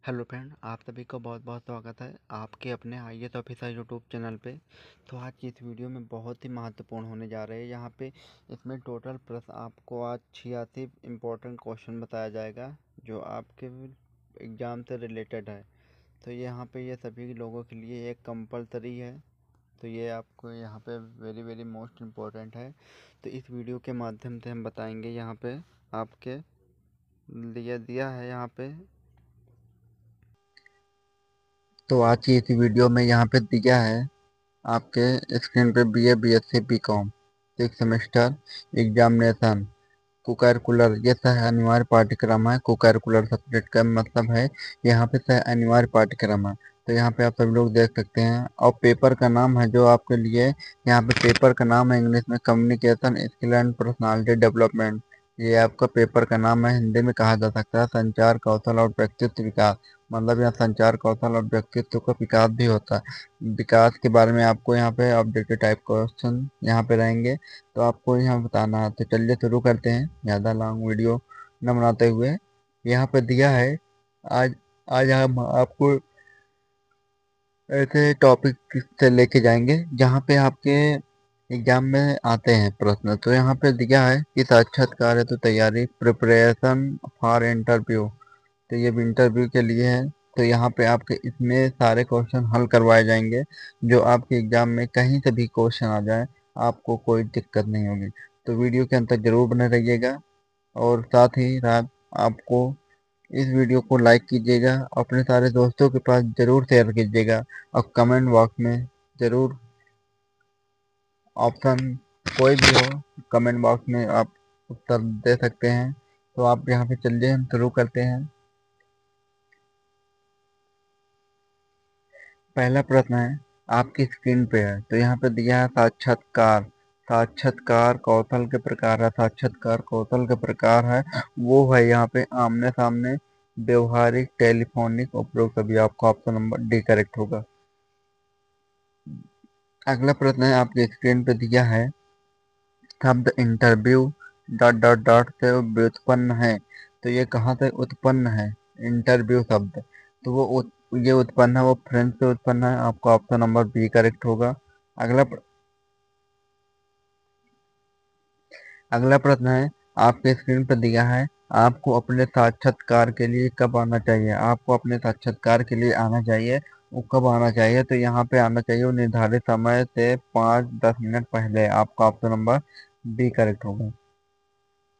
Hello friend, आप सभी का बहुत बहुत स्वागत है आपके अपने आईएएस ऑफिसर यूट्यूब चैनल पे। तो आज की इस वीडियो में बहुत ही महत्वपूर्ण होने जा रहे हैं। यहाँ पे इसमें टोटल प्रश्न आपको आज 86 इम्पोर्टेंट क्वेश्चन बताया जाएगा जो आपके एग्ज़ाम से रिलेटेड है। तो यहाँ पे ये सभी लोगों के लिए एक कंपलसरी है। तो ये आपको यहाँ पे वेरी वेरी मोस्ट इम्पोर्टेंट है। तो इस वीडियो के माध्यम से हम बताएंगे यहाँ पे आपके लिए दिया है यहाँ पे। तो आज की इस वीडियो में यहाँ पे दिया है आपके स्क्रीन पे BA, BSc, BCom 6 semester examination co-curricular ये सह अनिवार्य पाठ्यक्रम है। को-करिकुलर सब्जेक्ट का मतलब है यहाँ पे सह अनिवार्य पाठ्यक्रम है। तो यहाँ पे आप सभी लोग देख सकते हैं और पेपर का नाम है जो आपके लिए यहाँ पे पेपर का नाम है इंग्लिश में communication skill and personality development. ये आपका पेपर का नाम है। हिंदी में कहा जा सकता है संचार कौशल और व्यक्तित्व विकास। मतलब यहाँ संचार कौशल और व्यक्तित्व का विकास भी होता है। विकास के बारे में आपको यहाँ पे ऑब्जेक्टिव टाइप क्वेश्चन यहाँ पे रहेंगे तो आपको यहाँ बताना है। तो चलिए शुरू करते हैं ज़्यादा लॉन्ग वीडियो न बनाते हुए। यहाँ पे दिया है आज आज हम आपको ऐसे टॉपिक से लेके जाएंगे जहाँ पे आपके एग्जाम में आते हैं प्रश्न। तो यहाँ पे दिया है कि साक्षात्कार है तो तैयारी प्रिपरेशन फॉर इंटरव्यू। तो ये भी इंटरव्यू के लिए है। तो यहाँ पे आपके इसमें सारे क्वेश्चन हल करवाए जाएंगे जो आपके एग्जाम में कहीं से भी क्वेश्चन आ जाए आपको कोई दिक्कत नहीं होगी। तो वीडियो के अंत तक जरूर बने रहिएगा और साथ ही साथ आपको इस वीडियो को लाइक कीजिएगा, अपने सारे दोस्तों के पास जरूर शेयर कीजिएगा और कमेंट बॉक्स में जरूर ऑप्शन कोई भी हो कमेंट बॉक्स में आप उत्तर दे सकते हैं। तो आप यहाँ पे चलिए हम शुरू करते हैं। पहला प्रश्न है आपकी स्क्रीन पे है। तो यहाँ पे दिया है साक्षात्कार। साक्षात्कार कौशल के प्रकार है। साक्षात्कार कौशल के प्रकार है वो है यहाँ पे आमने सामने व्यवहारिक टेलीफोनिक उपयोग। सभी आपका ऑप्शन नंबर डी करेक्ट होगा। अगला प्रश्न है आपकी स्क्रीन पे दिया है शब्द इंटरव्यू डॉट डॉट डॉट से व्युत्पन्न है। तो ये कहाँ से उत्पन्न है इंटरव्यू शब्द? तो ये उत्पन्न है वो फ्रेंच से उत्पन्न है। आपका ऑप्शन नंबर बी करेक्ट होगा। अगला अगला प्रश्न है आपके स्क्रीन पर दिया है आपको अपने साक्षात्कार के लिए कब आना चाहिए? आपको अपने साक्षात्कार के लिए आना चाहिए वो कब आना चाहिए? तो यहाँ पे आना चाहिए वो निर्धारित समय से 5-10 मिनट पहले। आपका ऑप्शन नंबर बी करेक्ट होगा।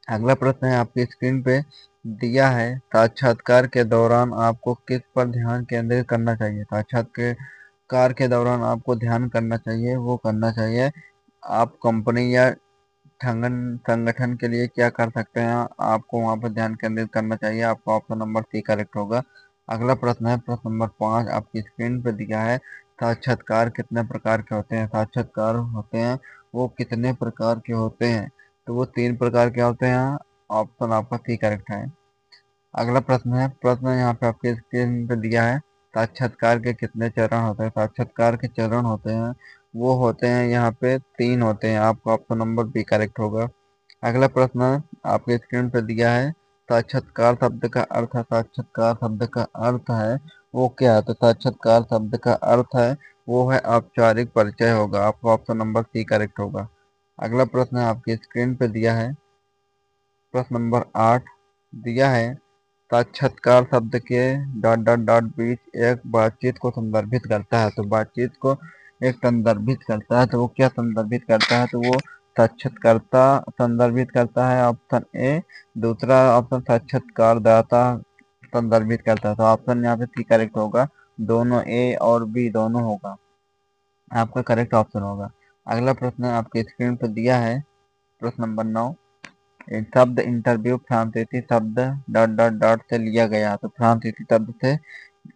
अगला प्रश्न है आपकी स्क्रीन पे दिया है साक्षात्कार के दौरान आपको किस पर ध्यान केंद्रित करना चाहिए? साक्षात्कार के दौरान आपको ध्यान करना चाहिए वो करना चाहिए आप कंपनी या संगठन के लिए क्या कर सकते हैं आपको वहां पर ध्यान केंद्रित करना चाहिए। आपका ऑप्शन नंबर सी करेक्ट होगा। अगला प्रश्न है प्रश्न नंबर 5 आपकी स्क्रीन पर दिया है साक्षात्कार कितने प्रकार के होते हैं? साक्षात्कार होते हैं वो कितने प्रकार के होते हैं? तो वो 3 प्रकार के होते हैं। ऑप्शन आपका सी करेक्ट है। अगला प्रश्न यहाँ पे आपके स्क्रीन पे दिया है साक्षात्कार के कितने चरण होते हैं? साक्षात्कार के चरण होते हैं वो होते हैं यहाँ पे 3 होते हैं। आपका ऑप्शन नंबर बी करेक्ट होगा। अगला प्रश्न आपके स्क्रीन पे दिया है साक्षात्कार शब्द का अर्थ है। साक्षात्कार शब्द का अर्थ है वो क्या है? तो साक्षात्कार शब्द का अर्थ है वो है औपचारिक परिचय होगा। आपका ऑप्शन नंबर सी करेक्ट होगा। अगला प्रश्न आपकी स्क्रीन पे दिया है प्रश्न नंबर 8 दिया है साक्षात्कार शब्द के डॉट डॉट डॉट बीच एक बातचीत को संदर्भित करता है। तो बातचीत को एक संदर्भित करता है तो वो क्या संदर्भित करता है? तो वो साक्षात्कारता संदर्भित करता है ऑप्शन ए। दूसरा ऑप्शन साक्षात्कारदाता संदर्भित करता है। तो ऑप्शन यहाँ पे सी करेक्ट होगा। दोनों ए और बी दोनों होगा। आपका करेक्ट ऑप्शन होगा। अगला प्रश्न आपके स्क्रीन पर दिया है प्रश्न नंबर 9 शब्द इंटरव्यू फ्रांसीसी शब्द डॉट डॉट डॉट से लिया गया। तो फ्रांसीसी शब्द से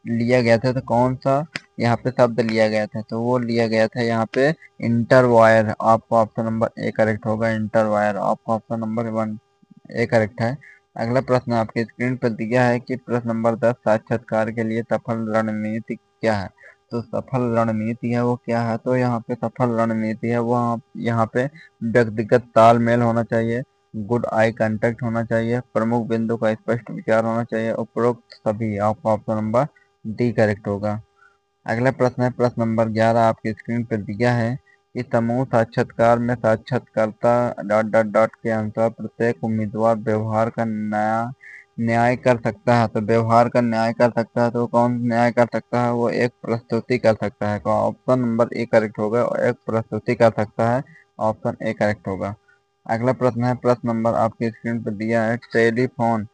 लिया गया था तो कौन सा यहाँ पे शब्द लिया गया था? तो वो लिया गया था यहाँ पे इंटरवायर। आपका ऑप्शन नंबर ए करेक्ट होगा। इंटरवायर आपका ऑप्शन नंबर 1 ए करेक्ट है। अगला प्रश्न आपके स्क्रीन पर दिया है कि प्रश्न नंबर 10 साक्षात्कार के लिए सफल रणनीति क्या है? तो सफल रणनीति है वो क्या है? तो यहाँ पे सफल रणनीति है वो यहाँ पे व्यक्तिगत तालमेल होना चाहिए। गुड आई कांटेक्ट होना चाहिए, प्रमुख बिंदु का स्पष्ट विचार होना चाहिए, उपरोक्त सभी। आपका ऑप्शन नंबर डी करेक्ट होगा। अगला प्रश्न है प्रश्न नंबर 11 आपकी स्क्रीन पर दिया है कि समूह साक्षात्कार में साक्षात्कारकर्ता डॉट डॉट डॉट के अनुसार प्रत्येक उम्मीदवार व्यवहार का नया न्याय कर सकता है। तो व्यवहार का न्याय कर सकता है तो कौन न्याय कर सकता है? वो एक प्रस्तुति कर सकता है। ऑप्शन नंबर ए करेक्ट होगा, और एक प्रस्तुति कर सकता है। ऑप्शन ए करेक्ट होगा। अगला प्रश्न है प्रश्न नंबर आपकी स्क्रीन पर दिया है टेलीफोन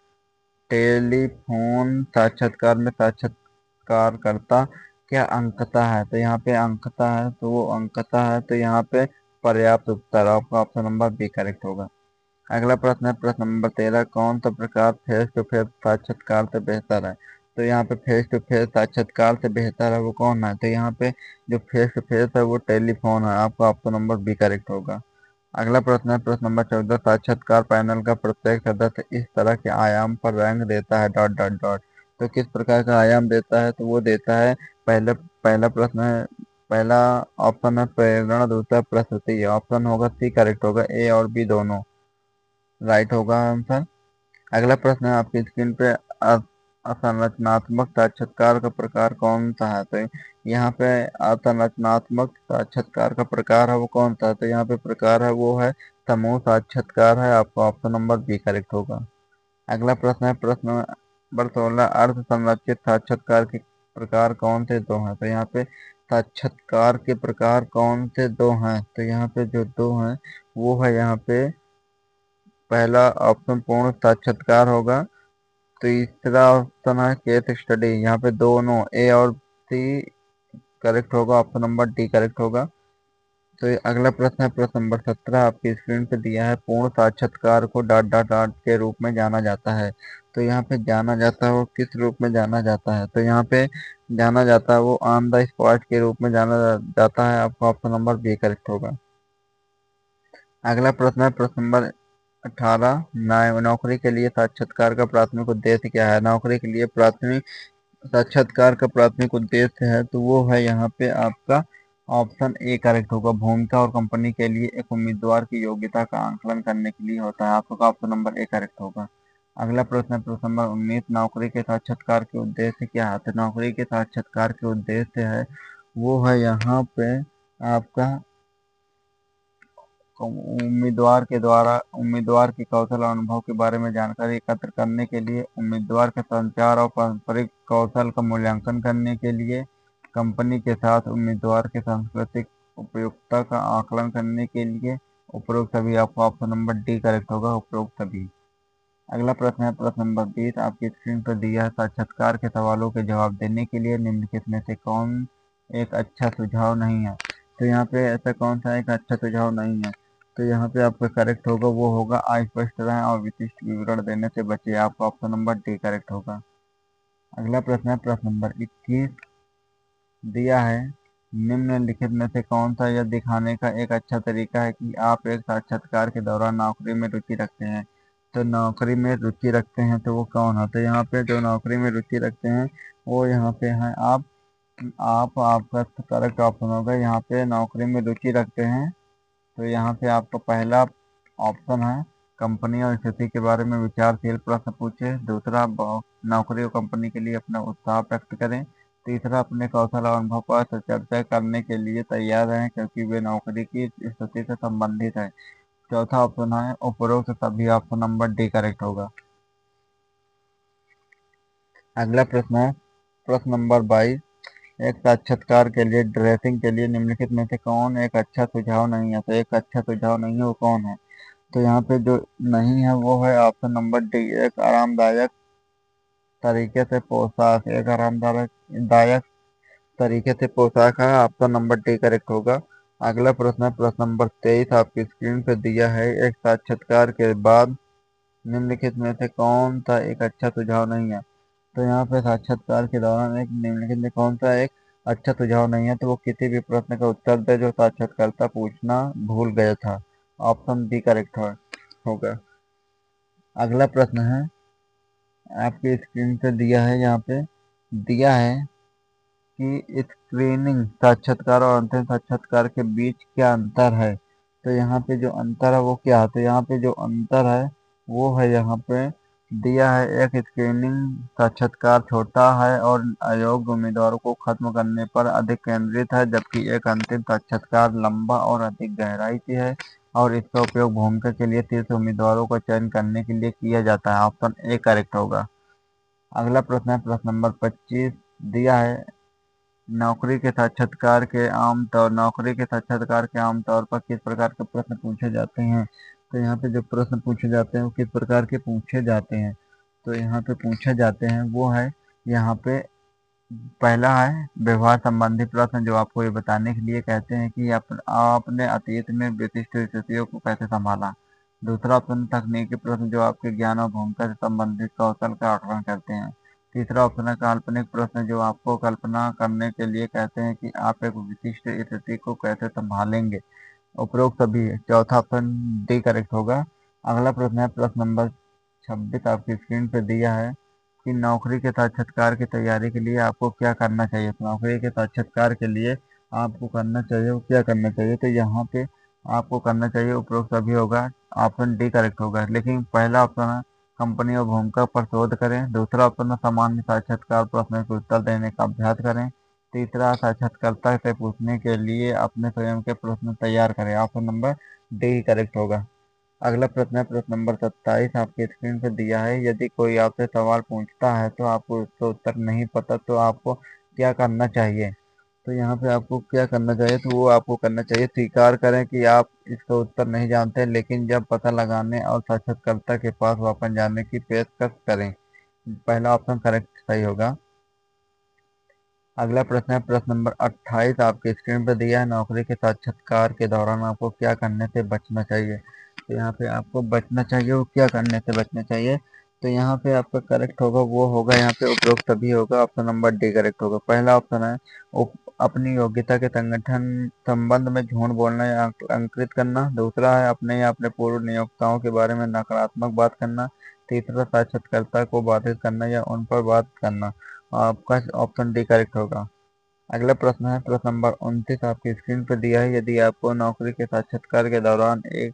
टेलीफोन साक्षात्कार में साक्षात्कारकर्ता क्या अंकता है? तो यहाँ पे अंकता है, तो वो अंकता है, तो यहाँ पे पर्याप्त उत्तर। आपका ऑप्शन नंबर बी करेक्ट होगा। अगला प्रश्न है प्रश्न नंबर 13 कौन सा प्रकार फेस टू फेस साक्षात्कार से बेहतर है? तो यहाँ पे फेस टू फेस साक्षात्कार से बेहतर है वो कौन है? तो यहाँ पे जो फेस टू फेस है वो टेलीफोन है। आपका ऑप्शन नंबर बी करेक्ट होगा। अगला प्रश्न है प्रश्न नंबर 14 साक्षात्कार पैनल का प्रत्येक सदस्य इस तरह के आयाम पर रैंक देता है डॉट डॉट डॉट। तो किस प्रकार का आयाम देता है? तो वो देता है पहले पहला प्रश्न है पहला ऑप्शन है प्रेरणा, दूसरा प्रस्तुति। ऑप्शन होगा सी करेक्ट होगा, ए और बी दोनों राइट होगा आंसर। अगला प्रश्न है आपकी स्क्रीन पे असंरचनात्मक साक्षात्कार का प्रकार कौन सा है? तो यहाँ पे असंरचनात्मक साक्षात्कार का प्रकार है वो कौन सा है? तो यहाँ पे प्रकार है वो है समूह साक्षात्कार है। आपका ऑप्शन नंबर बी करेक्ट होगा। अगला प्रश्न है प्रश्न नंबर 16 अर्ध संरचित साक्षात्कार के प्रकार कौन से दो हैं? तो यहाँ पे साक्षात्कार के प्रकार कौन से दो हैं? तो यहाँ पे जो दो हैं वो है यहाँ पे पहला ऑप्शन पूर्ण साक्षात्कार होगा, तीसरा ऑप्शन है केस स्टडी। यहाँ पे दोनों ए और सी करेक्ट होगा। ऑप्शन नंबर डी करेक्ट होगा। तो ये अगला प्रश्न है प्रश्न नंबर 17 आपकी स्क्रीन पे दिया है पूर्ण साक्षात्कार को डॉट डॉट डॉट के रूप में जाना जाता है। तो यहाँ पे जाना जाता है वो किस रूप में जाना जाता है? तो यहाँ पे जाना जाता है वो ऑन द स्पॉट के रूप में जाना जाता है। आपका ऑप्शन नंबर बी करेक्ट होगा। अगला प्रश्न है प्रश्न नंबर 18 नौकरी के लिए साक्षात्कार का प्राथमिक उद्देश्य क्या है? नौकरी के लिए प्राथमिक साक्षात्कार का प्राथमिक उद्देश्य है तो वो है यहाँ पे आपका ऑप्शन ए करेक्ट होगा। भूमिका और कंपनी के लिए एक उम्मीदवार की योग्यता का आंकलन करने के लिए होता है। आपका ऑप्शन नंबर ए करेक्ट होगा। अगला प्रश्न है प्रश्न नंबर 19 नौकरी के साक्षात्कार के उद्देश्य क्या है? तो नौकरी के साक्षात्कार के उद्देश्य है वो है यहाँ पे आपका उम्मीदवार के कौशल और अनुभव के बारे में जानकारी एकत्र करने के लिए, उम्मीदवार के संचार और पारस्परिक कौशल का मूल्यांकन करने के लिए, कंपनी के साथ उम्मीदवार के सांस्कृतिक उपयुक्तता का आकलन करने के लिए। उपरोक्त सभी। आपका ऑप्शन नंबर डी करेक्ट होगा, उपरोक्त सभी। अगला प्रश्न है प्रश्न नंबर 20 आपकी स्क्रीन पर दिया है साक्षात्कार के सवालों के जवाब देने के लिए निम्नलिखित में से कौन एक अच्छा सुझाव नहीं है? तो यहाँ पे ऐसा कौन सा एक अच्छा सुझाव नहीं है? तो यहाँ पे आपका करेक्ट होगा वो होगा अस्पष्ट रहें और विशिष्ट विवरण देने से बचे। आपका ऑप्शन नंबर डी करेक्ट होगा। अगला प्रश्न है प्रश्न नंबर 21 दिया है निम्नलिखित में से कौन सा यह दिखाने का एक अच्छा तरीका है कि आप एक साक्षात्कार के दौरान नौकरी में रुचि रखते हैं? तो नौकरी में रुचि रखते हैं तो वो कौन है? तो यहाँ पे जो नौकरी में रुचि रखते हैं वो यहाँ पे हैं आप आपका करेक्ट ऑप्शन होगा। यहाँ पे नौकरी में रुचि रखते हैं तो यहाँ पे आपका पहला ऑप्शन है कंपनी और स्थिति के बारे में विचारशील प्रश्न पूछे। दूसरा नौकरी और कंपनी के लिए अपना उत्साह व्यक्त करें। तीसरा अपने कौशल और अनुभव पर चर्चा करने के लिए तैयार रहें क्योंकि वे नौकरी की स्थिति से संबंधित है। चौथा ऑप्शन है उपरोक्त सभी। ऑप्शन नंबर डी करेक्ट होगा। अगला प्रश्न है प्रश्न नंबर 22 एक साक्षात्कार के लिए ड्रेसिंग के लिए निम्नलिखित में से कौन एक अच्छा सुझाव नहीं है? तो एक अच्छा सुझाव नहीं है वो कौन है? तो यहाँ पे जो नहीं है वो है ऑप्शन नंबर डी एक आरामदायक तरीके से पोशाक। एक आरामदायक दायक तरीके से पोशाक है। ऑप्शन नंबर डी करेक्ट होगा। अगला प्रश्न है प्रश्न नंबर 23 आपकी स्क्रीन पे दिया है एक साक्षात्कार के बाद निम्नलिखित में से कौन सा एक अच्छा सुझाव नहीं है? तो यहाँ पे साक्षात्कार के दौरान एक निम्नलिखित में कौन सा एक अच्छा सुझाव नहीं है? तो वो किसी भी प्रश्न का उत्तर दे जो साक्षात्कारता पूछना भूल गया था। ऑप्शन बी करेक्ट होगा। अगला प्रश्न है आपकी स्क्रीन पे दिया है यहाँ पे दिया है कि स्क्रीनिंग साक्षात्कार और अंतिम साक्षात्कार के बीच क्या अंतर है? तो यहाँ पे जो अंतर है वो क्या है, तो यहाँ पे जो अंतर है वो है, यहाँ पे दिया है एक स्क्रीनिंग साक्षात्कार छोटा है और अयोग्य उम्मीदवारों को खत्म करने पर अधिक केंद्रित है, जबकि एक अंतिम साक्षात्कार लंबा और अधिक गहराई से है और इसका उपयोग भूमिका के लिए 30 उम्मीदवारों का चयन करने के लिए किया जाता है। ऑप्शन ए करेक्ट होगा। अगला प्रश्न है प्रश्न नंबर 25। दिया है नौकरी के साक्षात्कार के आमतौर पर किस प्रकार के प्रश्न पूछे जाते हैं। तो यहाँ पे जो प्रश्न पूछे जाते हैं वो किस प्रकार के पूछे जाते हैं, तो यहाँ पे पूछे जाते हैं वो है, यहाँ पे पहला है व्यवहार संबंधी प्रश्न, जो आपको ये बताने के लिए कहते हैं कि आपने अतीत में विशिष्ट स्थितियों को कैसे संभाला। दूसरा ऑप्शन तकनीकी प्रश्न, जो आपके ज्ञान और भूमिका से संबंधित कौशल का आकलन करते हैं। तीसरा ऑप्शन है काल्पनिक प्रश्न, जो आपको कल्पना करने के लिए कहते हैं कि आप एक विशिष्ट स्थिति को कैसे संभालेंगे। उपरोक्त सभी है। चौथा ऑप्शन डी करेक्ट होगा। अगला प्रश्न है प्रश्न नंबर 26, आपकी स्क्रीन पे दिया है कि नौकरी के साक्षात्कार की तैयारी के लिए आपको क्या करना चाहिए। तो नौकरी के साक्षात्कार के लिए आपको करना चाहिए वो क्या करना चाहिए, तो यहाँ पे आपको करना चाहिए उपरोक्त सभी होगा। ऑप्शन डी करेक्ट होगा। लेकिन पहला ऑप्शन है कंपनी और भूमिका पर शोध करें। दूसरा ऑप्शन है सामान्य साक्षात्कार प्रश्न के उत्तर देने का अभ्यास करें। तीसरा साक्षात्कारकर्ता से पूछने के लिए अपने स्वयं के प्रश्न तैयार करें। ऑप्शन नंबर डी करेक्ट होगा। अगला प्रश्न है प्रश्न नंबर 27, आपके स्क्रीन पर दिया है यदि कोई आपसे सवाल पूछता है तो आपको उसका उत्तर नहीं पता तो आपको क्या करना चाहिए। तो यहाँ पे आपको क्या करना चाहिए, तो वो आपको करना चाहिए स्वीकार करें कि आप इसका उत्तर नहीं जानते, लेकिन जब पता लगाने और साक्षात्कारकर्ता के पास वापस जाने की पेशकश करें। पहला ऑप्शन करेक्ट सही होगा। अगला प्रश्न है प्रश्न नंबर 28, आपके स्क्रीन पर दिया है नौकरी के साक्षात्कार के दौरान आपको क्या करने से बचना चाहिए। तो यहाँ पे आपको बचना चाहिए वो क्या करने से बचना चाहिए, तो यहाँ पे आपका करेक्ट होगा वो होगा, यहाँ पे उपरोक्त सभी होगा। ऑप्शन नंबर डी करेक्ट होगा। पहला ऑप्शन है अपनी योग्यता के संगठन संबंध में झूठ बोलना या अंकित करना। दूसरा है अपने या अपने पूर्व नियोक्ताओं के बारे में नकारात्मक बात करना। तीसरा साक्षात्कारकर्ता को बाधित करना या उन पर बात करना। आपका ऑप्शन डी करेक्ट होगा। अगला प्रश्न है प्रश्न नंबर 29, आपकी स्क्रीन पर दिया है यदि आपको नौकरी के साक्षात्कार के दौरान एक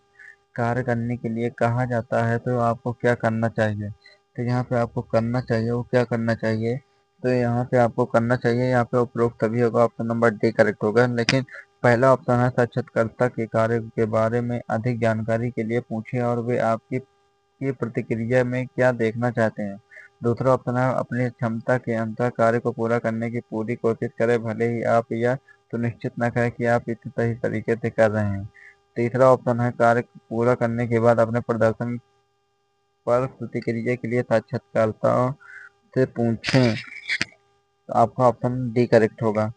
कार्य करने के लिए कहा जाता है तो आपको क्या करना चाहिए। तो यहाँ पे आपको करना चाहिए वो क्या करना चाहिए, तो यहाँ पे आपको करना चाहिए, यहाँ पे उपरोक्त तभी होगा। ऑप्शन नंबर डी करेक्ट होगा। लेकिन पहला ऑप्शन है साक्षात्कारकर्ता के कार्य के बारे में अधिक जानकारी के लिए पूछें और वे आपकी की प्रतिक्रिया में क्या देखना चाहते हैं। दूसरा ऑप्शन है अपनी क्षमता के अनुसार कार्य को पूरा करने की पूरी कोशिश करें, भले ही आप यह सुनिश्चित न करें कि आप इसे सही तरीके से कर रहे हैं। तीसरा ऑप्शन है कार्य पूरा करने के बाद अपने प्रदर्शन पर प्रतिक्रिया के लिए साक्षात्कारकर्ताओं से पूछें। तो आपका ऑप्शन डी करेक्ट होगा।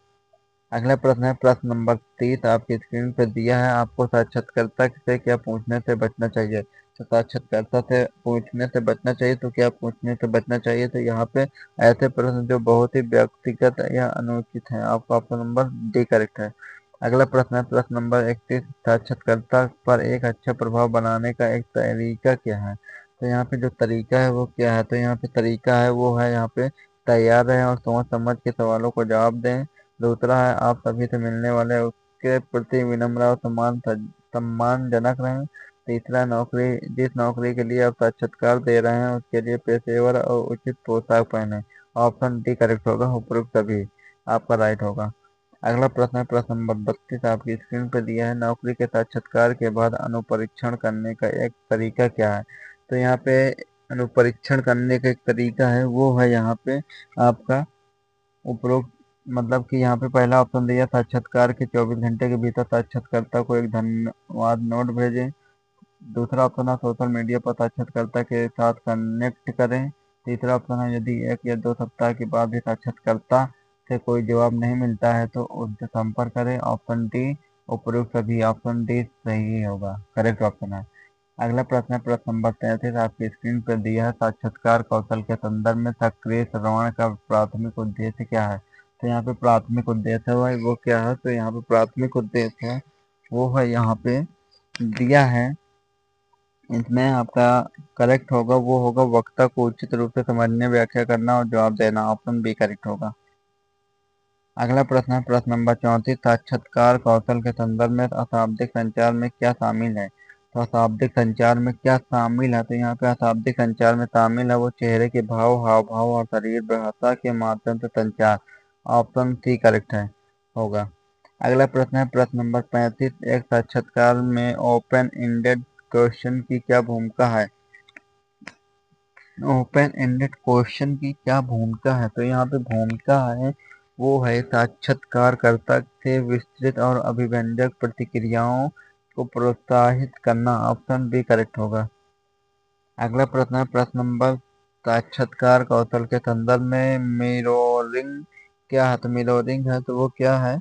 अगला प्रश्न है प्रश्न नंबर 30, आपकी स्क्रीन पर दिया है आपको साक्षात्कारकर्ता से क्या पूछने से बचना चाहिए। तो साक्षात्कारकर्ता से पूछने से बचना चाहिए, तो क्या पूछने से बचना चाहिए, तो यहाँ पे ऐसे प्रश्न जो बहुत ही व्यक्तिगत या अनुचित हैं। आपका ऑप्शन नंबर डी करेक्ट है। अगला प्रश्न है प्रश्न नंबर 31, साक्षात्कारकर्ता पर एक अच्छा प्रभाव बनाने का एक तरीका क्या है। तो यहाँ पे जो तरीका है वो क्या है, तो यहाँ पे तरीका है वो है, यहाँ पे तैयार रहें और सोच समझ के सवालों को जवाब दें। दूसरा है आप सभी से मिलने वाले उसके प्रति विनम्र और सम्मानजनक रहें। तीसरा जिस नौकरी के लिए आप साक्षात्कार दे रहे हैं उसके लिए पेशेवर और उचित पोशाक पहने। ऑप्शन डी करेक्ट होगा। उपरोक्त सभी आपका राइट होगा। अगला प्रश्न है प्रश्न नंबर 32, आपकी स्क्रीन पर दिया है नौकरी के साक्षात्कार के बाद अनुपरीक्षण करने का एक तरीका क्या है। तो यहाँ पे अनुपरीक्षण करने का एक तरीका है वो है, यहाँ पे आपका उपरोक्त मतलब कि यहाँ पे पहला ऑप्शन दिया साक्षात्कार के 24 घंटे के भीतर साक्षात्कारकर्ता को एक धन्यवाद नोट भेजें। दूसरा ऑप्शन है सोशल मीडिया पर साक्षात्कारकर्ता के साथ कनेक्ट करें। तीसरा ऑप्शन है यदि 1 या 2 सप्ताह के बाद भी साक्षात्कारकर्ता से कोई जवाब नहीं मिलता है तो उनसे संपर्क करें। ऑप्शन डी उपरोक्त सभी। ऑप्शन डी सही होगा, करेक्ट ऑप्शन है। अगला प्रश्न है प्रश्न नंबर 33, आपकी स्क्रीन पर दिया है साक्षात्कार कौशल के संदर्भ में सक्रिय श्रवण का प्राथमिक उद्देश्य क्या है। तो यहाँ पे प्राथमिक उद्देश्य है वो क्या है, तो यहाँ पे प्राथमिक उद्देश्य है वो है, यहाँ पे दिया है इसमें आपका करेक्ट होगा वो होगा वक्ता को उचित रूप से समझने व्याख्या करना और जवाब देना। ऑप्शन बी करेक्ट होगा। अगला प्रश्न है प्रश्न नंबर 34। साक्षात्कार कौशल के संदर्भ में अशाब्दिक संचार में क्या शामिल है? तो अशाब्दिक संचार में क्या शामिल है? तो यहाँ पे अशाब्दिक संचार में शामिल है वो चेहरे के भाव, हाव भाव और शरीर भाषा के माध्यम से संचार। ऑप्शन सी करेक्ट है होगा। अगला प्रश्न है प्रश्न नंबर 35। एक साक्षात्कार में ओपन एंडेड क्वेश्चन की क्या भूमिका है? ओपन एंडेड क्वेश्चन की क्या भूमिका है? तो यहाँ पे भूमिका है वो है साक्षात्कारकर्ता से विस्तृत और अभिव्यंजक प्रतिक्रियाओं को प्रोत्साहित करना। ऑप्शन बी करेक्ट होगा। अगला प्रश्न है प्रश्न नंबर साक्षात्कार कौशल के संदर्भ में मिररिंग क्या है? तो मिररिंग है तो वो क्या है?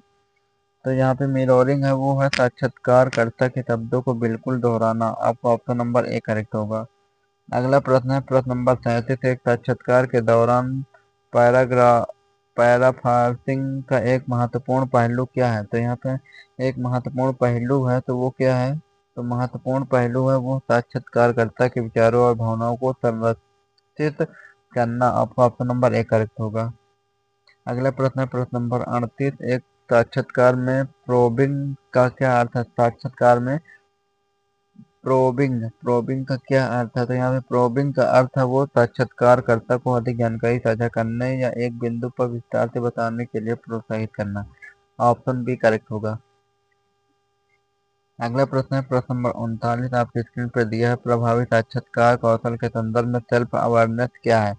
तो यहाँ पे मिररिंग है वो है साक्षात्कारकर्ता के शब्दों को बिल्कुल दोहराना। आपका ऑप्शन नंबर ए करेक्ट होगा। अगला प्रश्न है प्रश्न नंबर 37। एक साक्षात्कार के दौरान पैराफ्रासिंग का एक महत्वपूर्ण पहलू क्या है? तो यहाँ पे एक महत्वपूर्ण पहलू है तो वो क्या है? तो महत्वपूर्ण पहलू है वो साक्षात्कारकर्ता के विचारों और भावनाओं को संरक्षित करना। आपका ऑप्शन नंबर ए करेक्ट होगा। अगला प्रश्न है प्रश्न नंबर 38। एक साक्षात्कार में प्रोबिंग का क्या अर्थ है? साक्षात्कार में प्रोबिंग प्रोबिंग का क्या अर्थ है? तो यहाँ पे प्रोबिंग का अर्थ है वो साक्षात्कारकर्ता को अधिक जानकारी साझा करने या एक बिंदु पर विस्तार से बताने के लिए प्रोत्साहित करना। ऑप्शन बी करेक्ट होगा। अगला प्रश्न है प्रश्न नंबर 39। आपकी स्क्रीन पर दिया है प्रभावी साक्षात्कार कौशल के संदर्भ में सेल्फ अवेयरनेस क्या है?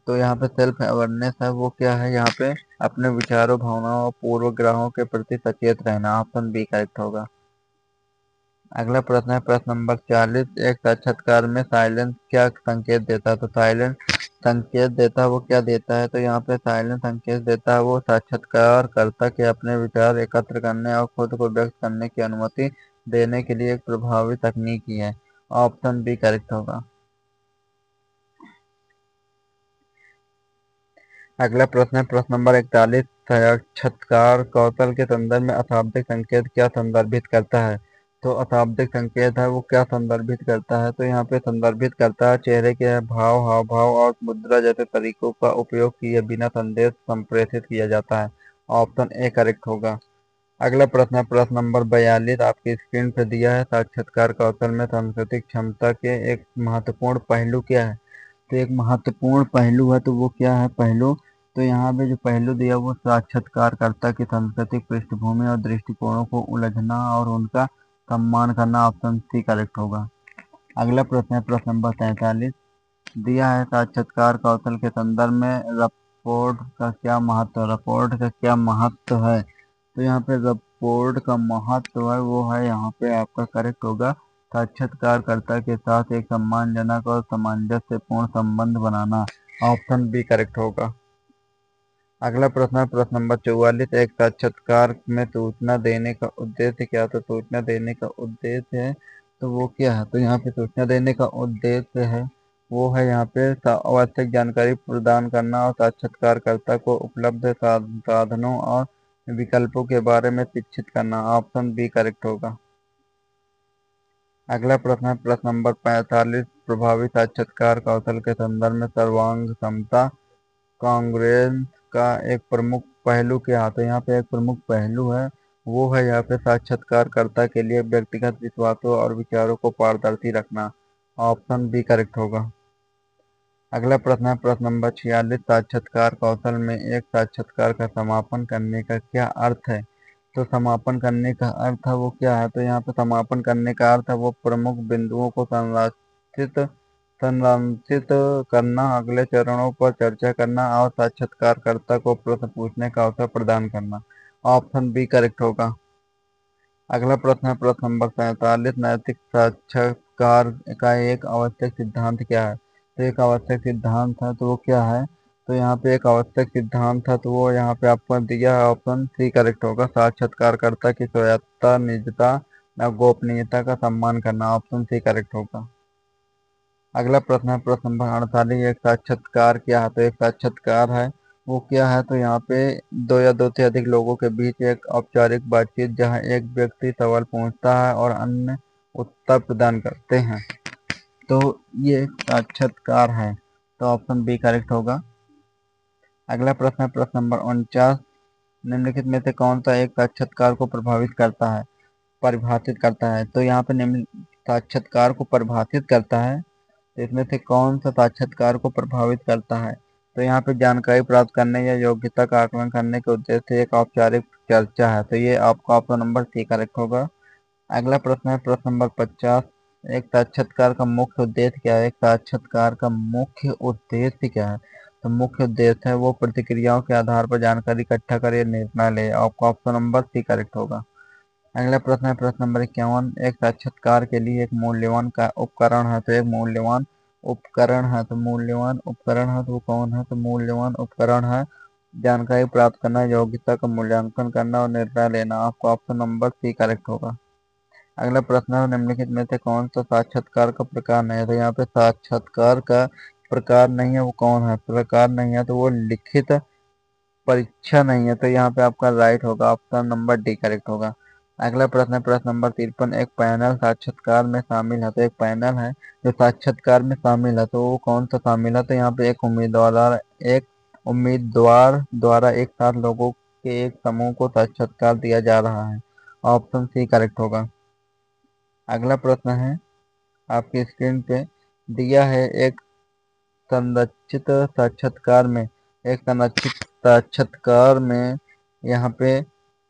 तो यहाँ पे सेल्फ अवेयरनेस है वो क्या है? यहाँ पे अपने विचारों, भावनाओं और पूर्वग्रहों के प्रति सचेत रहना। ऑप्शन बी करेक्ट होगा। अगला प्रश्न है प्रश्न नंबर 40। एक साक्षात्कार में साइलेंस क्या संकेत देता है? तो साइलेंस संकेत देता है वो क्या देता है? तो यहाँ पे साइलेंस संकेत देता है वो साक्षात्कारकर्ता के अपने विचार एकत्र करने और खुद को व्यक्त करने की अनुमति देने के लिए एक प्रभावी तकनीक ही है। ऑप्शन बी करेक्ट होगा। अगला प्रश्न है प्रश्न नंबर 41। साक्षात्कार कौशल के संदर्भ में अशाब्दिक संकेत क्या संदर्भित करता है? तो अशाब्दिक संकेत है वो क्या संदर्भित करता है? तो यहाँ पे संदर्भित करता है चेहरे के भाव, हाव भाव और मुद्रा जैसे तरीकों का उपयोग किए बिना संदेश संप्रेषित किया जाता है। ऑप्शन ए करेक्ट होगा। अगला प्रश्न है प्रश्न नंबर 42। आपकी स्क्रीन पर दिया है साक्षात्कार कौशल में सांस्कृतिक क्षमता के एक महत्वपूर्ण पहलू क्या है? तो एक महत्वपूर्ण पहलू है तो वो क्या है पहलू? तो यहाँ पे जो पहलू दिया वो साक्षात्कारकर्ता की सांस्कृतिक पृष्ठभूमि और दृष्टिकोणों को उलझना और उनका सम्मान करना। ऑप्शन सी करेक्ट होगा। अगला प्रश्न है प्रश्न नंबर 43। दिया है साक्षात्कार कौशल के संदर्भ में रपोर्ट का क्या महत्व है? तो यहाँ पे रपोर्ट का महत्व है वो है यहाँ पे आपका करेक्ट होगा साक्षात्कारकर्ता के साथ एक सम्मानजनक और सामंजस्यपूर्ण संबंध बनाना। ऑप्शन बी करेक्ट होगा। अगला प्रश्न है प्रश्न नंबर 44। एक साक्षात्कार में सूचना देने का उद्देश्य क्या? तो सूचना देने का उद्देश्य है तो वो क्या है? तो यहाँ पे सूचना देने का उद्देश्य है वो है यहाँ पे आवश्यक जानकारी प्रदान करना और साक्षात्कारकर्ता को उपलब्ध साधनों और विकल्पों के बारे में शिक्षित करना। ऑप्शन बी करेक्ट होगा। अगला प्रश्न है प्रश्न नंबर 45। प्रभावी साक्षात्कार कौशल के संदर्भ में सर्वांग क्षमता कांग्रेस का एक प्रमुख पहलू क्या है? तो यहाँ पे एक प्रमुख पहलू है वो है यहाँ पे साक्षात्कारकर्ता के लिए व्यक्तिगत विश्वासों और विचारों को पारदर्शी रखना। ऑप्शन बी करेक्ट होगा। अगला प्रश्न है प्रश्न नंबर 46। साक्षात्कार कौशल में एक साक्षात्कार का समापन करने का क्या अर्थ है? तो समापन करने का अर्थ है वो क्या है? तो यहाँ पे समापन करने का अर्थ है वो प्रमुख बिंदुओं को संरक्षित करना, अगले चरणों पर चर्चा करना और साक्षात्कारकर्ता को प्रश्न पूछने का अवसर प्रदान करना। ऑप्शन बी करेक्ट होगा। अगला प्रश्न है प्रश्न नंबर 47। नैतिक साक्षात्कार का एक आवश्यक सिद्धांत क्या है? तो एक आवश्यक सिद्धांत है तो वो क्या है? तो यहाँ पे एक आवश्यक सिद्धांत है तो वो यहाँ पे आपको दिया है। ऑप्शन सी करेक्ट होगा। साक्षात्कारकर्ता की स्वायत्तता, निजता और गोपनीयता का सम्मान करना। ऑप्शन सी करेक्ट होगा। अगला प्रश्न है प्रश्न नंबर 48। एक साक्षात्कार क्या है? तो एक साक्षात्कार है वो क्या है? तो यहाँ पे दो या दो से अधिक लोगों के बीच एक औपचारिक बातचीत जहाँ एक व्यक्ति सवाल पूछता है और अन्य उत्तर प्रदान करते हैं, तो ये एक साक्षात्कार है। तो ऑप्शन बी करेक्ट होगा। अगला प्रश्न है प्रश्न नंबर 49। निम्नलिखित में से कौन सा एक साक्षात्कार को प्रभावित करता है परिभाषित करता है? तो यहाँ पे निम्न साक्षात्कार को परिभाषित करता है, तो इसमें से कौन सा साक्षात्कार को प्रभावित करता है? तो यहाँ पे जानकारी प्राप्त करने या योग्यता का आकलन करने के उद्देश्य से एक औपचारिक चर्चा है, तो ये आपका ऑप्शन नंबर सी करेक्ट होगा। अगला प्रश्न है प्रश्न नंबर 50। एक साक्षात्कार का मुख्य उद्देश्य क्या है? एक साक्षात्कार का मुख्य उद्देश्य क्या है? तो मुख्य उद्देश्य है वो प्रतिक्रियाओं के आधार पर जानकारी इकट्ठा करे, निर्णय ले। आपका ऑप्शन नंबर सी करेक्ट होगा। अगला प्रश्न है प्रश्न नंबर 51। एक साक्षात्कार के लिए एक मूल्यवान का उपकरण है, तो एक मूल्यवान उपकरण है, तो मूल्यवान उपकरण है तो वो कौन है? तो मूल्यवान उपकरण है जानकारी प्राप्त करना, योग्यता का मूल्यांकन करना और निर्णय लेना। आपका ऑप्शन नंबर सी करेक्ट होगा। अगला प्रश्न है निम्नलिखित में से कौन सा साक्षात्कार का प्रकार नहीं है? तो यहाँ पे साक्षात्कार का प्रकार नहीं है, वो कौन है? प्रकार नहीं है तो वो लिखित परीक्षा नहीं है, तो यहाँ पे आपका राइट होगा, ऑप्शन नंबर डी करेक्ट होगा। अगला प्रश्न है प्रश्न नंबर 53। एक पैनल साक्षात्कार में शामिल है, तो एक पैनल है जो साक्षात्कार में शामिल है, तो वो कौन सा शामिल है? तो यहाँ पे एक उम्मीदवार द्वारा एक साथ लोगों के एक समूह को साक्षात्कार दिया जा रहा है। ऑप्शन सी करेक्ट होगा। अगला प्रश्न है आपकी स्क्रीन पे दिया है एक संरचित साक्षात्कार में एक संरचित साक्षात्कार में यहाँ पे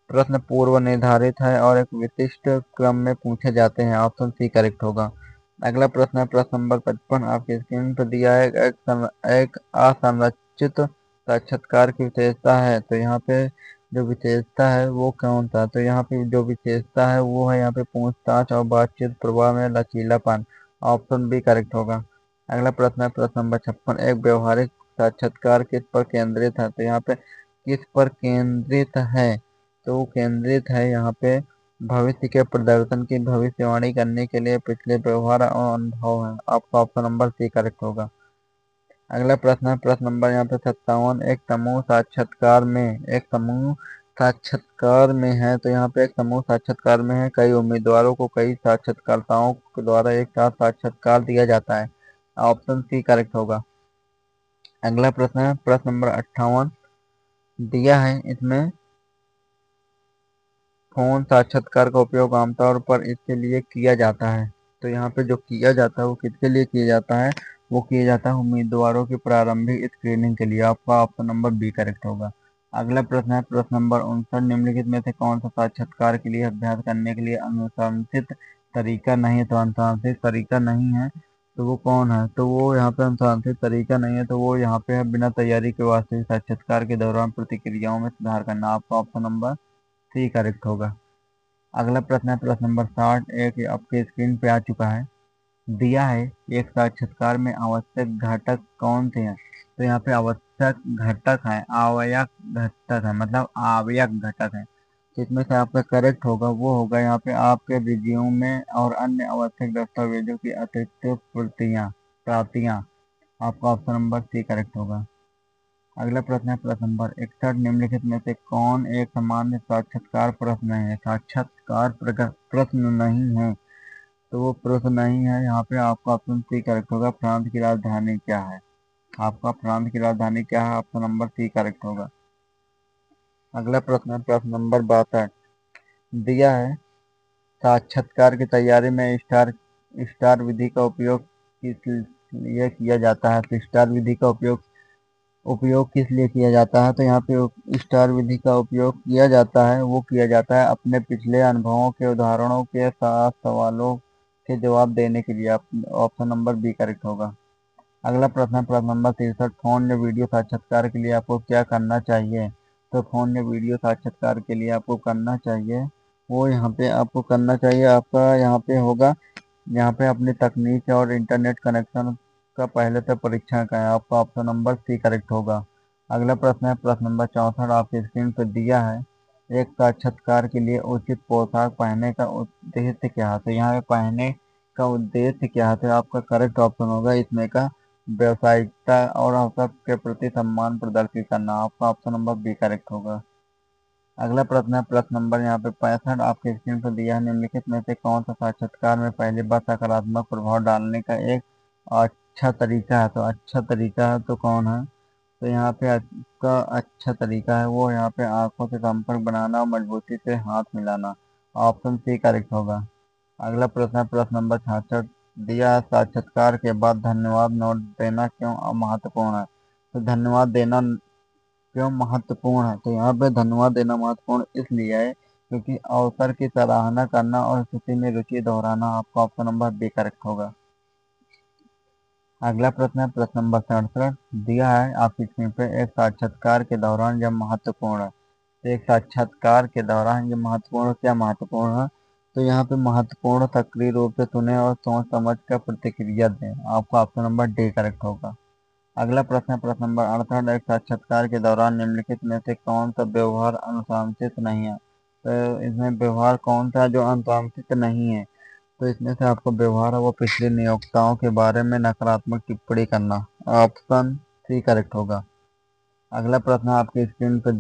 प्रश्न पूर्व निर्धारित है और एक विशिष्ट क्रम में पूछे जाते हैं। ऑप्शन सी करेक्ट होगा। अगला प्रश्न है प्रश्न नंबर 55। आपकी स्क्रीन पर दिया है एक असंरचित साक्षात्कार की विशेषता है, तो यहाँ पे जो विशेषता है वो कौन सा? तो यहाँ पे जो विशेषता है वो है यहाँ पे पूछताछ और बातचीत प्रवाह में लचीलापन। ऑप्शन बी करेक्ट होगा। अगला प्रश्न है प्रश्न नंबर 56। एक व्यवहारिक साक्षात्कार किस पर केंद्रित है? तो यहाँ पे किस पर केंद्रित है? तो वो केंद्रित है यहाँ पे भविष्य के प्रदर्शन की भविष्यवाणी करने के लिए पिछले व्यवहार और अनुभव है। आपका ऑप्शन नंबर सी करेक्ट होगा। अगला प्रश्न है प्रश्न नंबर यहाँ पे 57। एक समूह साक्षात्कार में है, तो यहाँ पे एक समूह साक्षात्कार में है, कई उम्मीदवारों को कई साक्षात्कारताओं के द्वारा एक साथ साक्षात्कार दिया जाता है। ऑप्शन सी करेक्ट होगा। अगला प्रश्न है प्रश्न नंबर 58। दिया है इसमें फोन साक्षात्कार का उपयोग आमतौर पर इसके लिए किया जाता है, तो यहाँ पे जो किया जाता है वो किसके लिए किया जाता है? वो किया जाता है उम्मीदवारों की प्रारंभिक स्क्रीनिंग के लिए। आपका ऑप्शन नंबर बी करेक्ट होगा। अगला प्रश्न है प्रश्न नंबर 59। निम्नलिखित में से कौन सा साक्षात्कार के लिए अभ्यास करने के लिए अनुशंसित तरीका नहीं है? तो अनुशंसित तरीका नहीं है तो वो कौन है? तो वो यहाँ पे अनुशंसित तरीका नहीं है तो वो यहाँ पे है बिना तैयारी के वास्तविक साक्षात्कार के दौरान प्रतिक्रियाओं में सुधार करना। आपका ऑप्शन नंबर सी करेक्ट होगा। अगला प्रश्न है प्रश्न नंबर 60। एक आपके स्क्रीन पे आ चुका है। दिया है एक साक्षात्कार में आवश्यक घटक कौन से हैं? तो यहाँ पे आवश्यक घटक है आवयक घटक है, मतलब आवयक घटक है। जिसमें से आपका करेक्ट होगा वो होगा यहाँ पे आपके रिज्यूमे और अन्य आवश्यक दस्तावेजों की अतिरिक्त प्रतियां। आपका ऑप्शन नंबर सी करेक्ट होगा। अगला प्रश्न है प्रश्न नंबर 61। निम्नलिखित में से कौन एक सामान्य साक्षात्कार प्रश्न है? प्रश्न नहीं है, तो वो प्रश्न नहीं है। यहाँ पे आपका ऑप्शन सी करेक्ट होगा। फ्रांस की राजधानी क्या है? आपका फ्रांस की राजधानी क्या है? ऑप्शन नंबर सी करेक्ट होगा। अगला प्रश्न है प्रश्न नंबर 62। दिया है साक्षात्कार की तैयारी में स्टार विधि का उपयोग किस लिए किया जाता है? तो स्टार विधि का उपयोग किस लिए किया जाता है? तो यहाँ पे स्टार विधि का उपयोग किया जाता है अपने पिछले अनुभवों के उदाहरणों के साथ सवालों के जवाब देने के लिए। ऑप्शन नंबर बी करेक्ट होगा। अगला प्रश्न है प्रश्न नंबर 63। फोन या वीडियो साक्षात्कार के लिए आपको क्या करना चाहिए? तो फोन या वीडियो साक्षात्कार के लिए आपको करना चाहिए वो यहाँ पे आपको करना चाहिए आपका यहाँ पे होगा यहाँ पे अपनी तकनीक और इंटरनेट कनेक्शन का पहले से परीक्षण करें। आपका ऑप्शन नंबर सी करेक्ट होगा। अगला प्रश्न है प्रश्न नंबर 64। आपकी स्क्रीन पर दिया है एक साक्षात्कार के लिए उचित पोशाक पहनने का उद्देश्य क्या है? तो यहाँ पे पहनने का उद्देश्य क्या है? तो आपका करेक्ट ऑप्शन होगा इसमें का व्यावसायिकता और अवसर के प्रति सम्मान प्रदर्शित करना। आपका ऑप्शन नंबर बी करेक्ट होगा। अगला प्रश्न है प्रश्न नंबर यहाँ पे 65। आपके स्क्रीन पर दिया है निम्नलिखित में से कौन सा साक्षात्कार में पहली बार सकारात्मक प्रभाव डालने का एक अच्छा तरीका है? तो अच्छा तरीका है तो कौन है? तो यहाँ पे का अच्छा तरीका है वो यहाँ पे आंखों से संपर्क बनाना और मजबूती से हाथ मिलाना। ऑप्शन सी करेक्ट होगा। अगला प्रश्न है प्रश्न नंबर 66। दिया है साक्षात्कार के बाद धन्यवाद नोट देना क्यों महत्वपूर्ण है। तो धन्यवाद देना क्यों महत्वपूर्ण है, तो यहाँ पे धन्यवाद देना महत्वपूर्ण इसलिए है क्योंकि अवसर की सराहना करना और स्थिति में रुचि दोहराना आपका ऑप्शन नंबर बी करेक्ट होगा। अगला प्रश्न है प्रश्न नंबर 67। दिया है आपकी स्क्रीन पे एक साक्षात्कार के दौरान यह महत्वपूर्ण है। तो एक साक्षात्कार के दौरान ये महत्वपूर्ण क्या महत्वपूर्ण है, तो यहाँ पे महत्वपूर्ण सक्रिय रूप से सुने और सोच समझ कर प्रतिक्रिया दें। आपका ऑप्शन नंबर डी करेक्ट होगा। अगला प्रश्न है प्रश्न नंबर 68। एक साक्षात्कार के दौरान निम्नलिखित में से कौन सा व्यवहार अनुशासित नहीं है। तो इसमें व्यवहार कौन सा है जो अनुशासित नहीं है, तो इसमें से आपका व्यवहार है वो पिछले नियोक्ताओं के बारे में नकारात्मक टिप्पणी करना। ऑप्शन सी करेक्ट होगा। अगला प्रश्न आपकी स्क्रीन पर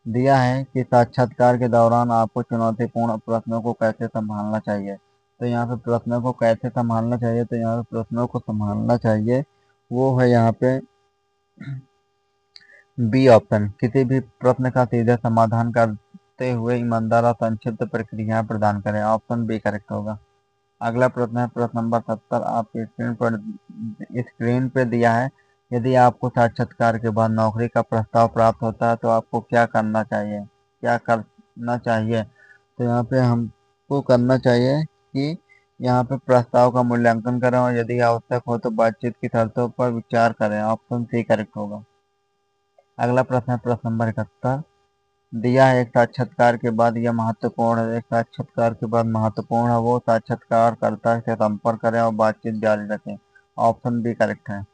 दिया है कि साक्षात्कार के दौरान आपको चुनौतीपूर्ण प्रश्नों को कैसे संभालना चाहिए। तो यहाँ पे प्रश्नों को कैसे संभालना चाहिए, तो यहाँ पे प्रश्नों को संभालना चाहिए वो है यहाँ पे बी ऑप्शन। किसी भी प्रश्न का सीधे समाधान करते हुए ईमानदार और संक्षिप्त प्रक्रिया प्रदान करें। ऑप्शन बी करेक्ट होगा। अगला प्रश्न है प्रश्न नंबर 70। आपकी स्क्रीन पे दिया है यदि आपको साक्षात्कार के बाद नौकरी का प्रस्ताव प्राप्त होता है तो आपको क्या करना चाहिए। तो यहाँ पे हमको करना चाहिए कि यहाँ पे प्रस्ताव का मूल्यांकन करें और यदि आवश्यक हो तो बातचीत की शर्तों पर विचार करें। ऑप्शन सी करेक्ट होगा। अगला प्रश्न है प्रश्न नंबर 71। दिया है एक साक्षात्कार के बाद यह महत्वपूर्ण है। एक साक्षात्कार के बाद महत्वपूर्ण है वो साक्षात्कारकर्ता से संपर्क करें और बातचीत जारी रखें। ऑप्शन बी करेक्ट है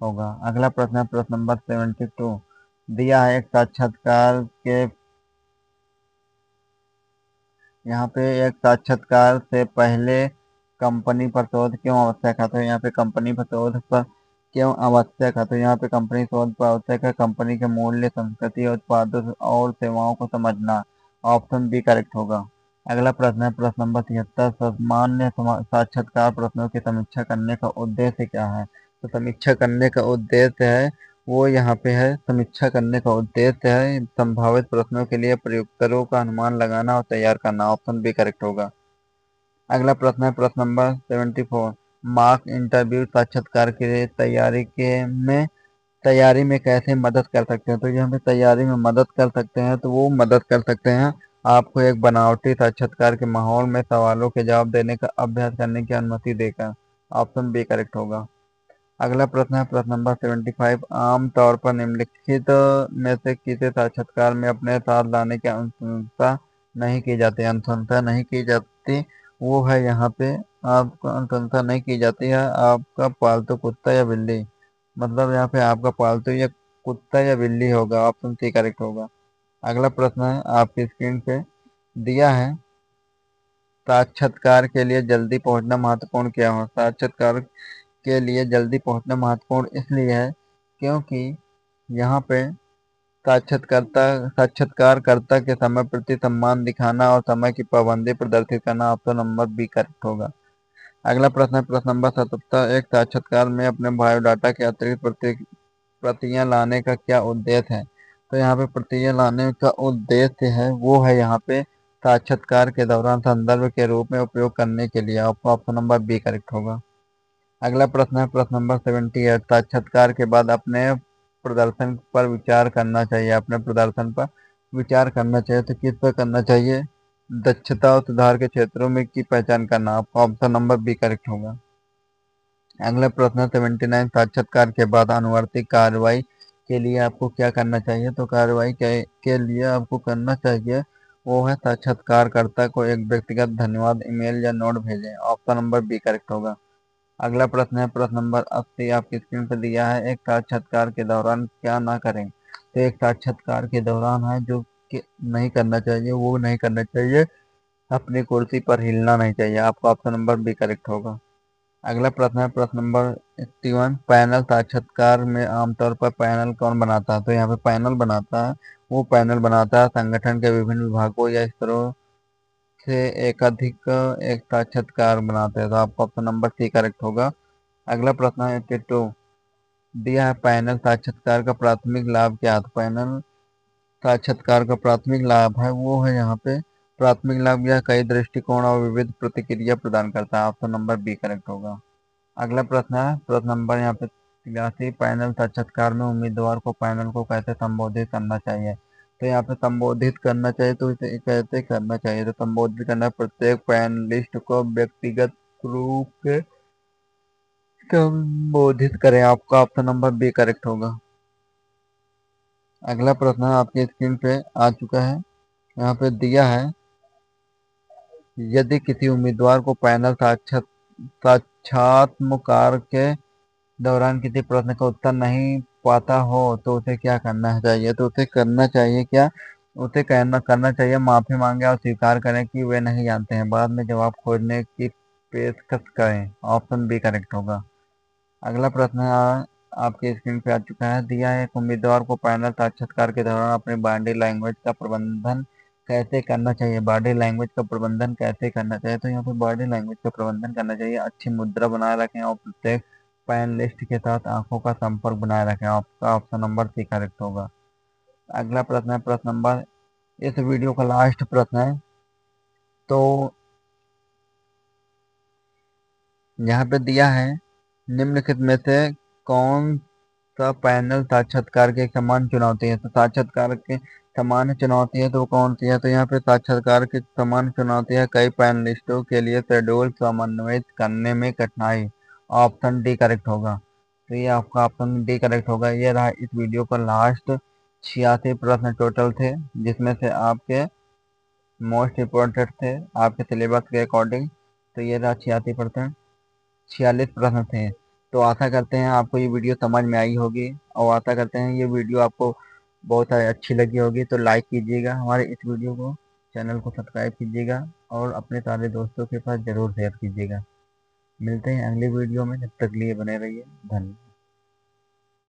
होगा। अगला प्रश्न है प्रश्न नंबर 72। दिया है एक साक्षात्कार के यहाँ पे एक साक्षात्कार से पहले कंपनी पर शोध क्यों आवश्यक है। तो यहाँ पे कंपनी पर शोध पर क्यों आवश्यक है, तो यहाँ पे कंपनी शोध पर आवश्यक है कंपनी के मूल्य संस्कृति उत्पादों और सेवाओं को समझना। ऑप्शन बी करेक्ट होगा। अगला प्रश्न है प्रश्न नंबर 73। सामान्य साक्षात्कार प्रश्नों की समीक्षा करने का उद्देश्य क्या है। तो समीक्षा करने का उद्देश्य है वो यहाँ पे है समीक्षा करने का उद्देश्य है संभावित प्रश्नों के लिए प्रयुक्तों का अनुमान लगाना और तैयार करना। ऑप्शन बी करेक्ट होगा। अगला प्रश्न है प्रश्न नंबर 74। मार्क इंटरव्यू साक्षात्कार के लिए तैयारी में कैसे मदद कर सकते हैं। तो यहाँ पे तैयारी में मदद कर सकते हैं तो वो मदद कर सकते हैं आपको एक बनावटी साक्षात्कार के माहौल में सवालों के जवाब देने का अभ्यास करने की अनुमति देकर। ऑप्शन बी करेक्ट होगा। अगला प्रश्न है प्रश्न नंबर 75। आम तौर पर निम्नलिखित में से किसी साक्षात्कार में अपने साथ लाने की अनुशंसा नहीं की जाती। वो है यहाँ पे आपको अनुशंसा नहीं की जाती है आपका पालतू कुत्ता या बिल्ली। मतलब यहाँ पे आपका पालतू या कुत्ता या बिल्ली होगा। ऑप्शन सी करेक्ट होगा। अगला प्रश्न है आपकी स्क्रीन पे दिया है साक्षात्कार के लिए जल्दी पहुंचना महत्वपूर्ण क्या हो। साक्षात्कार के लिए जल्दी पहुंचना महत्वपूर्ण इसलिए है क्योंकि यहाँ पे साक्षात्कारकर्ता के समय प्रति सम्मान दिखाना और समय की पाबंदी प्रदर्शित करना। ऑप्शन नंबर बी करेक्ट होगा। अगला प्रश्न है प्रश्न नंबर 77। एक साक्षात्कार में अपने बायोडाटा के अतिरिक्त प्रतियां लाने का क्या उद्देश्य है। तो यहाँ पे प्रतियां लाने का उद्देश्य है वो है यहाँ पे साक्षात्कार के दौरान संदर्भ के रूप में उपयोग करने के लिए। आपका ऑप्शन नंबर बी करेक्ट होगा। अगला प्रश्न है प्रश्न नंबर 78। साक्षात्कार के बाद अपने प्रदर्शन पर विचार करना चाहिए तो किस पर करना चाहिए। दक्षता और सुधार के क्षेत्रों में की पहचान करना। आपका ऑप्शन नंबर बी करेक्ट होगा। अगला प्रश्न है 79। साक्षात्कार के बाद अनुवर्ती कार्रवाई के लिए आपको क्या करना चाहिए। तो कार्रवाई के लिए आपको करना चाहिए वो है साक्षात्कारकर्ता को एक व्यक्तिगत धन्यवाद ईमेल या नोट भेजें। ऑप्शन नंबर बी करेक्ट होगा। अगला प्रश्न है प्रश्न नंबर 80। आपकी स्क्रीन पर दिया है एक साक्षात्कार के दौरान क्या ना करें। तो एक साक्षात्कार के दौरान है जो कि नहीं करना चाहिए वो नहीं करना चाहिए अपनी कुर्सी पर हिलना नहीं चाहिए। आपका ऑप्शन नंबर बी करेक्ट होगा। अगला प्रश्न है प्रश्न नंबर 81। पैनल साक्षात्कार में आमतौर पर पैनल कौन बनाता है। तो यहाँ पे पैनल बनाता है संगठन के विभिन्न विभागों या स्तरों से एक साक्षात्कार बनाते हैं। तो आपका ऑप्शन नंबर सी करेक्ट होगा। अगला प्रश्न है 82। दिया है पैनल साक्षात्कार का प्राथमिक लाभ क्या है। तो पैनल साक्षात्कार का प्राथमिक लाभ है वो है यहाँ पे प्राथमिक लाभ यह कई दृष्टिकोण और विविध प्रतिक्रिया प्रदान करता है। ऑप्शन नंबर बी करेक्ट होगा। अगला प्रश्न है प्रश्न नंबर यहाँ पे 83। पैनल साक्षात्कार में उम्मीदवार को पैनल को कैसे संबोधित करना चाहिए। तो यहाँ पे संबोधित करना चाहिए तो इसे कैसे करना चाहिए। तो संबोधित करना प्रत्येक पैनलिस्ट को व्यक्तिगत रूप से संबोधित करें। आपका ऑप्शन नंबर बी करेक्ट होगा। अगला प्रश्न आपकी स्क्रीन पे आ चुका है। यहाँ पे दिया है यदि किसी उम्मीदवार को पैनल साक्षात्कार के दौरान किसी प्रश्न का उत्तर नहीं पाता हो तो उसे क्या करना चाहिए। तो उसे करना चाहिए क्या, उसे कहना करना चाहिए माफी मांगे और स्वीकार करें कि वे नहीं जानते हैं, बाद में जवाब खोजने की पेशकश करें। ऑप्शन बी करेक्ट होगा। अगला प्रश्न आपके स्क्रीन पे आ चुका है। दिया है एक उम्मीदवार को पैनल साक्षात्कार के दौरान अपनी बॉडी लैंग्वेज का प्रबंधन कैसे करना चाहिए। बॉडी लैंग्वेज का प्रबंधन कैसे करना चाहिए। तो यहाँ पे बॉडी लैंग्वेज का प्रबंधन करना चाहिए अच्छी मुद्रा बनाए रखें और प्रत्येक पैनलिस्ट के साथ आंखों का संपर्क बनाए रखें। आपका ऑप्शन नंबर सी करेक्ट होगा। अगला प्रश्न है प्रश्न नंबर, इस वीडियो का लास्ट प्रश्न है। तो यहाँ पे दिया है निम्नलिखित में से कौन सा पैनल साक्षात्कार की एक समान चुनौती है। तो साक्षात्कार की समान चुनौती है तो कौन सी है। तो यहाँ पे साक्षात्कार की समान चुनौती है कई पैनलिस्टों के लिए शेड्यूल समन्वयित करने में कठिनाई। ऑप्शन डी करेक्ट होगा। तो ये आपका ऑप्शन डी करेक्ट होगा। ये रहा इस वीडियो का लास्ट 86 प्रश्न टोटल थे, जिसमें से आपके मोस्ट इम्पोर्टेंट थे आपके सिलेबस के अकॉर्डिंग। तो ये रहा 86%, 46 प्रश्न थे। तो आशा करते हैं आपको ये वीडियो समझ में आई होगी और आशा करते हैं ये वीडियो आपको बहुत अच्छी लगी होगी। तो लाइक कीजिएगा हमारे इस वीडियो को, चैनल को सब्सक्राइब कीजिएगा और अपने सारे दोस्तों के पास ज़रूर शेयर कीजिएगा। मिलते हैं अगली वीडियो में, जब तक लिए बने रहिए। धन्यवाद।